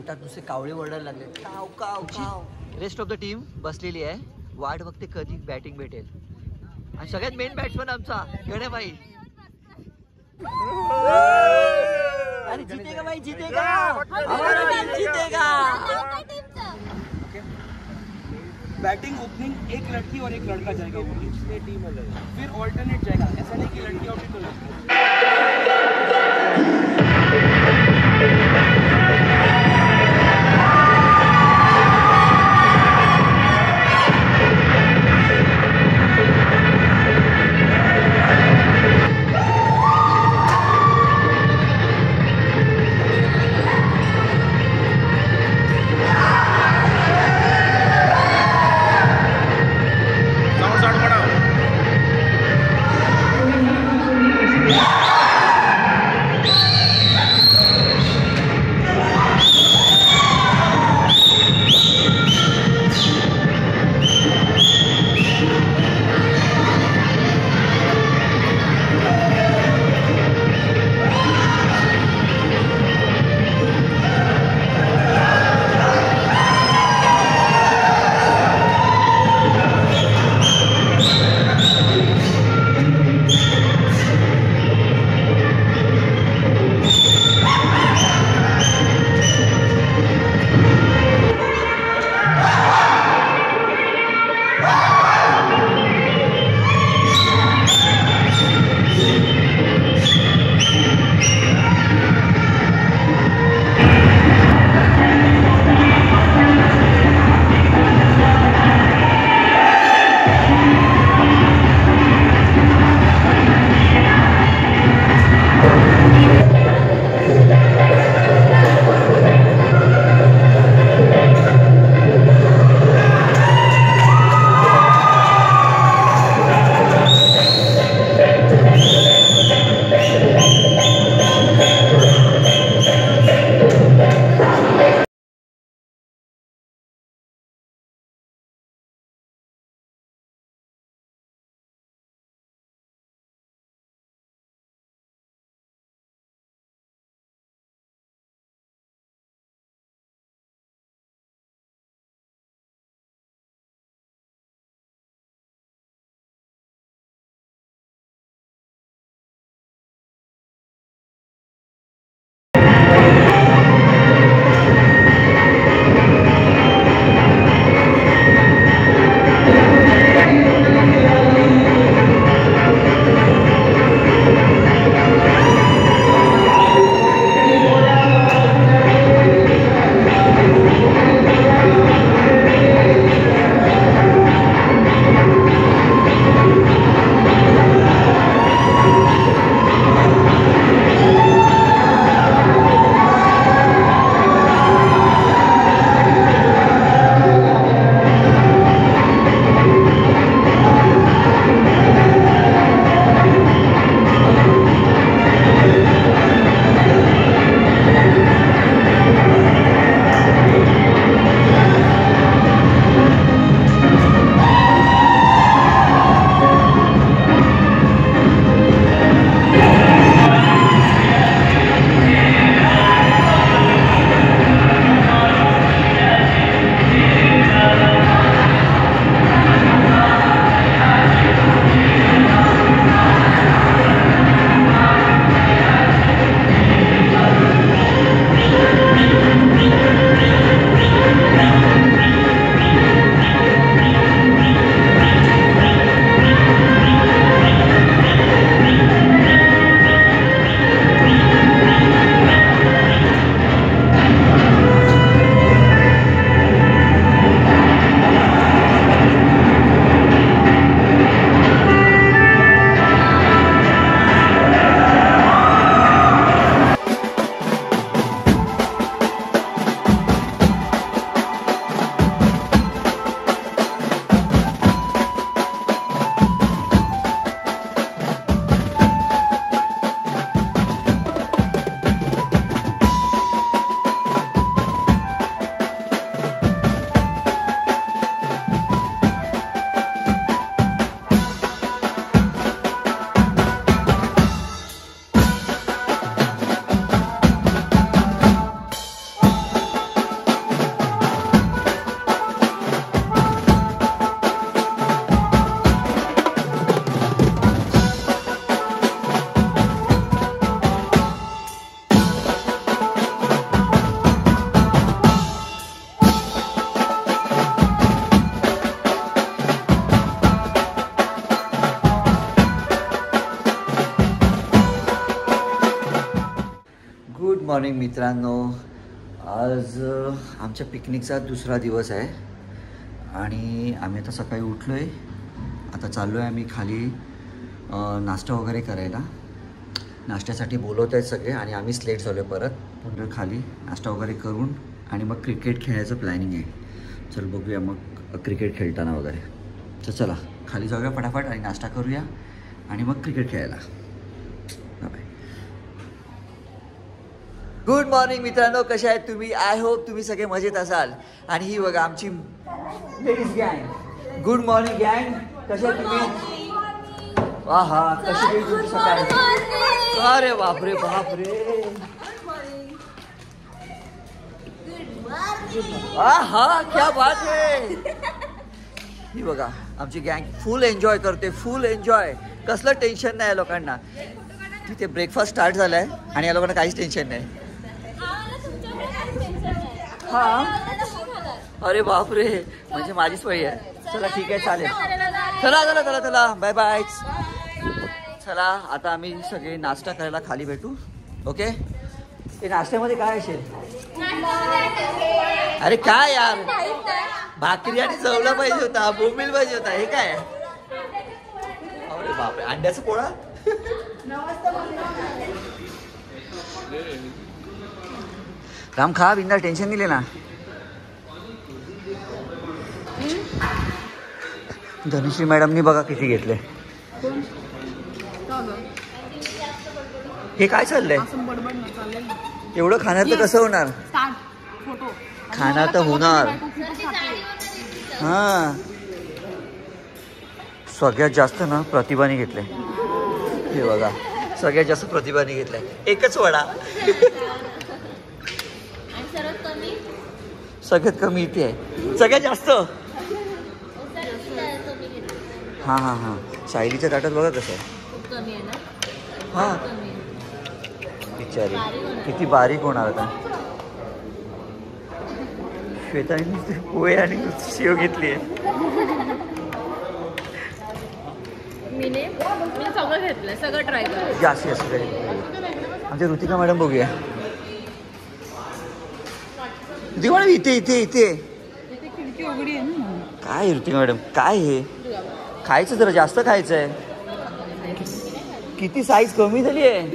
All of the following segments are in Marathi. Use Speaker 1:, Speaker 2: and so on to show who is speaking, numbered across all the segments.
Speaker 1: पोटात नुसते कावळे ओरडायला लागले, काव काव काव. रेस्ट ऑफ द टीम बसलेली आहे, वाट बघते कधी बॅटिंग भेटेल. आणि सगळ्यात मेन बॅट्समन आमचा गणेबाई. अरे जीतेगा भाई, जीतेगा, हमारा टीम जीतेगा.
Speaker 2: बैटिंग ओपनिंग एक लड़की और एक लड़का जाएगा, वो टीम अलग, फिर ऑल्टरनेट जाएगा. ऐसा नहीं कि लड़की आउट ही तो
Speaker 1: मॉर्निंग मित्रांनो. आज आमच्या पिकनिकचा दुसरा दिवस आहे आणि आम्ही आता सकाळी उठलो आहे. आता चाललो आहे आम्ही खाली नाश्ता वगैरे करायला. नाश्त्यासाठी बोलवत आहेत सगळे आणि आम्हीच लेट झालो आहे परत. पुन्हा खाली नाश्ता वगैरे करून आणि मग क्रिकेट खेळायचं प्लॅनिंग आहे. चल बघूया मग क्रिकेट खेळताना वगैरे. तर चला खाली जाऊया फटाफट आणि नाश्ता करूया आणि मग क्रिकेट खेळायला. बाय. गुड मॉर्निंग मित्रांनो, कसे आहेत तुम्ही? आय होप तुम्ही सगळे मजेत असाल. आणि ही बघा आमची लेडीज गँग. गुड मॉर्निंग गँग, कसे आहेत तुम्ही? हा हा, कशी गेली तुमची सकाळ? अरे बापरे बापरे, हा क्या बात आहे. ही बघा आमची गँग फुल एन्जॉय करते, फुल एन्जॉय. कसलं टेन्शन नाही या लोकांना. तिथे ब्रेकफास्ट स्टार्ट झालाय आणि या लोकांना काहीच टेन्शन नाही. हा, अरे बापरे, म्हणजे माझीच वही आहे. चला ठीक आहे, चालेल. चला चला चला चला, बाय बाय. चला आता आम्ही सगळे नाश्ता करायला खाली भेटू. ओके. ते नाश्त्यामध्ये काय असेल? अरे काय यार, भाकरी आणि चवला पाहिजे होता, बोंबील पाहिजे होता. हे काय? अरे बापरे, अंड्याचा पोळा. राम खा, बिंदा टेन्शन दिले ना. धनुश्री मॅडमनी बघा किती घेतले. हे काय चाललंय? एवढं खाणार तर कसं होणार? खाणार तर होणार. हा, सगळ्यात जास्त ना प्रतिभाने घेतले. हे बघा सगळ्यात जास्त प्रतिभाने घेतलाय. एकच वडा. सगळ्यात कमी इथे आहे. सगळ्यात जास्त हा हा हा, सायलीच्या ताटात बघा कसं आहे. हा, बिचारी किती बारीक होणार आता. श्वेताने पोहे आणि शेव घेतली आहे.
Speaker 3: मी सगळं घेतलंय, सगळं ट्राय कर.
Speaker 1: जास्त असं काही. आमच्या ऋतिका मॅडम बघूया. ऋतिका मॅडम इथे इथे इथे
Speaker 3: खिडकी उघडी आहे ना.
Speaker 1: काय ऋतिका मॅडम, काय हे खायचं? जरा जास्त खायचं आहे. किती साईज कमी झाली आहे.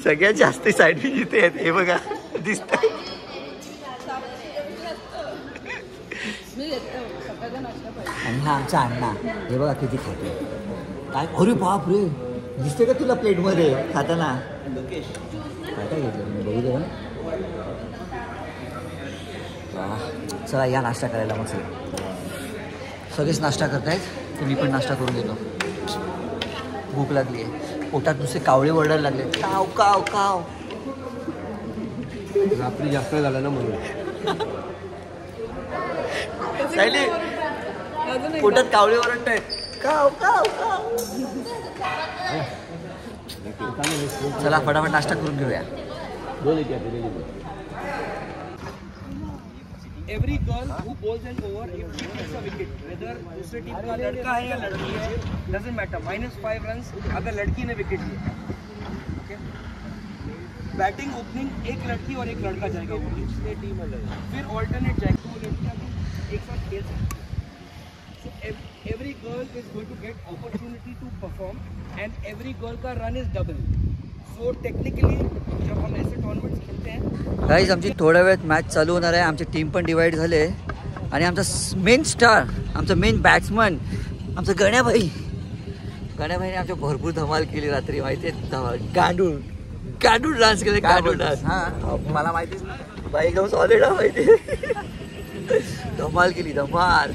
Speaker 1: सगळ्यात जास्त साईड जिथे आहेत हे बघा दिसत. आणि हा आमचा अण्णा हे बघा किती खातो. काय? अरे बाप रे, दिसते का तुला प्लेटमध्ये खाताना? काय काय घेतलं तुम्ही बघू दे. चला या नाश्ता करायला. मग सगळेच नाश्ता करतायत, तर मी पण नाश्ता करून घेतो. भूक लागली आहे, पोटात नुसते कावळे वरडायला लागले. काव काव काव.
Speaker 2: रात्री जास्त झालं ना म्हणून.
Speaker 1: पोटात कावळे वरडतायत. काव काव काव. चला फटाफट नाश्ता करून घेऊया.
Speaker 2: Every girl who bowls an over, if she takes a wicket, whether दूसरे टीम का लड़का है या लड़की है, doesn't matter. -5 runs अगर लड़की ने विकेट लिया. ओके. बैटिंग ओपनिंग एक लड़की और एक लड़का जाएगा वो टीम अलग. फिर ऑल्टरनेट जाएगा. वो लड़कियां भी एक साथ खेल सकती हैं. So every girl is going to get opportunity to perform, and every girl का run is double. So technically जब हम ऐसे टूर्नामेंट्स खेलते हैं
Speaker 1: गाईज, आमची थोड्या वेळात मॅच चालू होणार आहे. आमची टीम पण डिवाइड झाले आणि आमचा मेन स्टार, आमचा मेन बॅट्समन, आमचा गण्याभाईने आमच्या भरपूर धमाल केली रात्री. माहिती आहे? गांडूळ गांडूळ डान्स केले. गांडूळ डान्स. हा, मला माहितीच नाही बाई, एकदम सॉलिड आहे. माहिती आहे? धमाल केली, धमाल.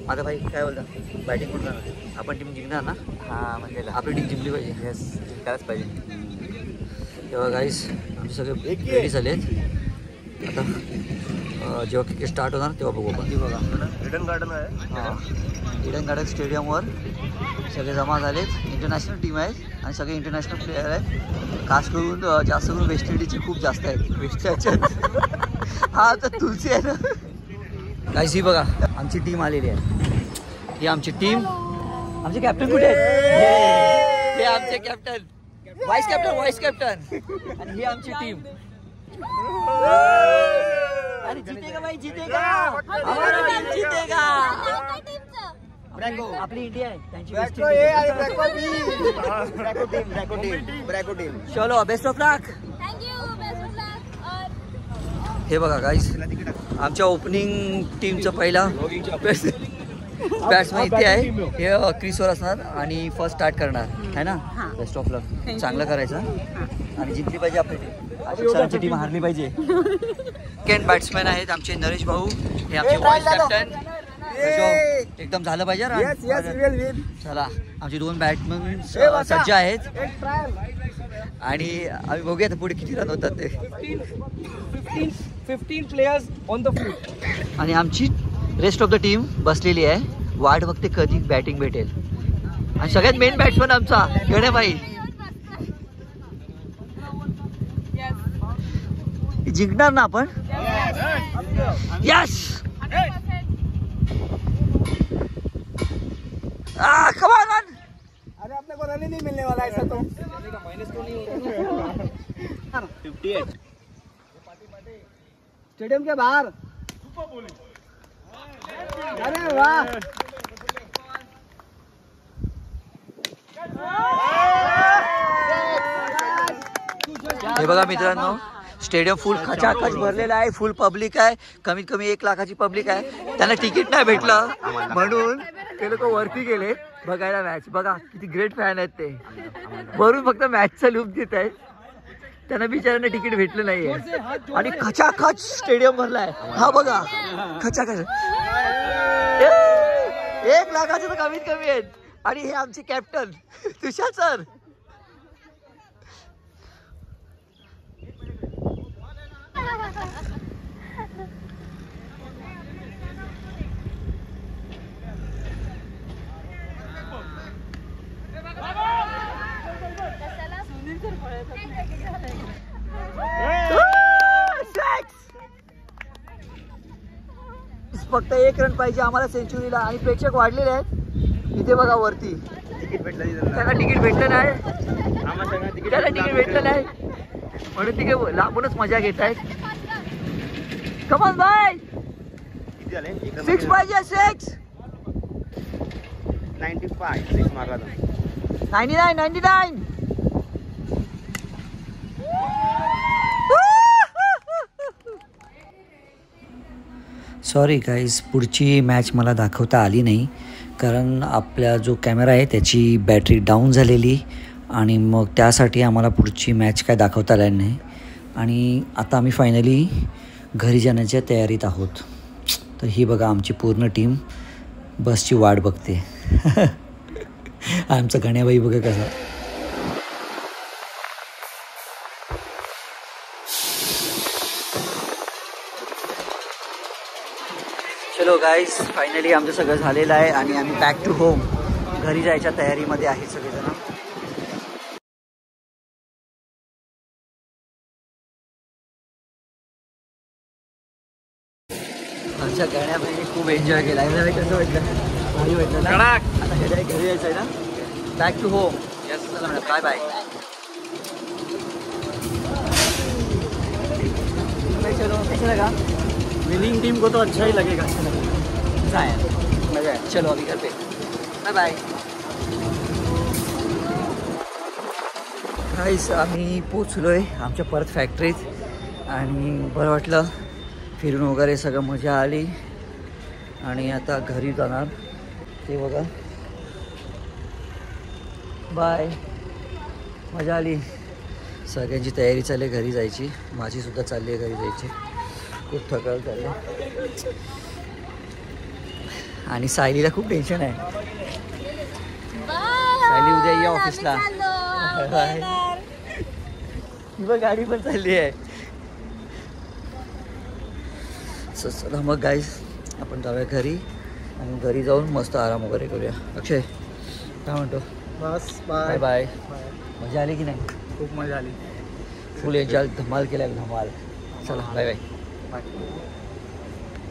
Speaker 1: माझा भाई काय बोलता? बॅटिंग कोण करणार? आपण टीम जिंकणार ना? हा, म्हणजे आपली टीम जिंकली पाहिजे. येस, जिंकायलाच पाहिजे. तेव्हा गाईस आमचे सगळे रेडी झाले आहेत. आता जेव्हा क्रिकेट स्टार्ट होणार तेव्हा बघू आपण. बघा
Speaker 2: ईडन गार्डन आहे.
Speaker 1: हां, ईडन गार्डन स्टेडियमवर सगळे जमा झालेत. इंटरनॅशनल टीम आहेत आणि सगळे इंटरनॅशनल प्लेयर आहेत. खास करून जास्त करून वेस्ट इंडिजचे खूप जास्त आहेत. वेस्टच्या हा तर तुलसी आहे ना. गाईस ही बघा आमची टीम आलेली आहे. ही आमची टीम आमचे कॅप्टन कुठे आहेत? हे आमचे कॅप्टन, व्हाईस कॅप्टन आणि ही आमची टीम. अरे जीतेगा भाई, जीतेगा, हमारा टीम जीतेगा. आपली इंडिया आहे, त्यांची चलो बेस्ट ऑफ लक. हे बघा गाईस, आमच्या ओपनिंग टीमचं पहिला बॅट्समॅन इथे आहे. हे क्रिसवर असणार आणि फर्स्ट स्टार्ट करणार आहे ना. बेस्ट ऑफ लक, चांगलं करायचं आणि जिंकली पाहिजे आपली टीम. सरांची टीम हारली पाहिजे. सेकंड बॅट्समॅन आहेत आमचे नरेश भाऊ, हे आमचे व्हाईस कॅप्टन. एकदम झालं पाहिजे. चला, आमचे 2 बॅट्समॅन सज्ज आहेत आणि आम्ही बघूया पुढे किती रन होतात ते.
Speaker 2: 15 प्लेयर्स ऑन द फील्ड.
Speaker 1: आणि आमची रेस्ट ऑफ द टीम बसलेली आहे, वाट बघते कधी बॅटिंग भेटेल. आणि सगळ्यात मेन बॅट्समन आमचा गणेभाई. जिंकणार ना आपण? यस. Come on run.
Speaker 2: अरे अपने को रन ही नहीं मिलने वाला ऐसा तो. माइनस तो नहीं होगा. 58 स्टेडियम के बाहर. अरे वाह.
Speaker 1: हे बघा मित्रांनो, स्टेडियम फुल खचाखच भरलेला आहे, फुल पब्लिक आहे. कमीत कमी 1 लाखाची पब्लिक आहे. त्यांना तिकीट नाही भेटलं म्हणून ते लोक वरती गेले बघायला मॅच. बघा किती ग्रेट फॅन आहेत ते, वरून फक्त मॅचचा लूप देत आहेत. त्यांना बिचाऱ्यांना तिकीट भेटलं नाहीये आणि खचाखच स्टेडियम भरलाय. हा बघा खचाखच 1 लाखाचे तर कमीत कमी आहेत. आणि हे आमचे कॅप्टन तुषार सर. फक्त 1 रन पाहिजे आम्हाला सेंचुरीला आणि प्रेक्षक वाढलेले आहेत. इथे बघा वरती त्यांना तिकीट भेटलं नाही, त्याला तिकीट भेटलं नाही म्हणून तिथे लांबूनच मजा घेत आहेत. कमॉन बाय, 6 पाहिजे. 6
Speaker 2: 95 6 मारला.
Speaker 1: 99. सॉरी गाईज, पुढची मॅच मला दाखवता आली नाही कारण आपला जो कॅमेरा आहे त्याची बॅटरी डाऊन झालेली आणि मग त्यासाठी आम्हाला पुढची मॅच काय दाखवता आली नाही. आणि आता आम्ही फायनली घरी जाण्याच्या तयारीत आहोत. तर ही बघा आमची पूर्ण टीम बसची वाट बघते. आमचा गण्याबाई बघा कसा. चलो गाईज, फायनली आमचं सगळं झालेलं आहे आणि आम्ही बॅक टू होम घरी जायच्या तयारीमध्ये आहेत सगळेजण. आमच्या गाण्यामध्ये खूप एन्जॉय केला आहे. कसं वाटलं? भारी वाटलं ना? आता घरी यायचं आहे ना. Back to home. चला मॅडम, बाय बाय. चलो कैसा लगा?
Speaker 2: विनिंग टीम को तो अच्छा ही लगेगा.
Speaker 1: मजा है. चलो अभी घर पे. Bye bye. गाईस, आम्ही पोचलोय आमच्या परत फॅक्टरीत आणि बरं वाटलं. फिरून वगैरे सगळं मजा आली आणि आता घरी जाणार. ते बघा, बाय. मजा आली. सगळ्यांची तयारी चालली आहे घरी जायची. माझी सुद्धा चालली आहे घरी जायची. खूप थकाल चालले आणि सायलीला खूप टेन्शन आहे. सायली उद्या या ऑफिसला. गाडी पण चालली आहे. चला मग गाईज, आपण जाऊया घरी आणि घरी जाऊन मस्त आराम वगैरे करूया. अक्षय काय म्हणतो?
Speaker 2: बस
Speaker 1: बाय बाय. मजा आली की नाही?
Speaker 2: खूप मजा आली.
Speaker 1: फुल एन्जॉय, धमाल केला धमाल. चला बाय बाय.
Speaker 2: बाय.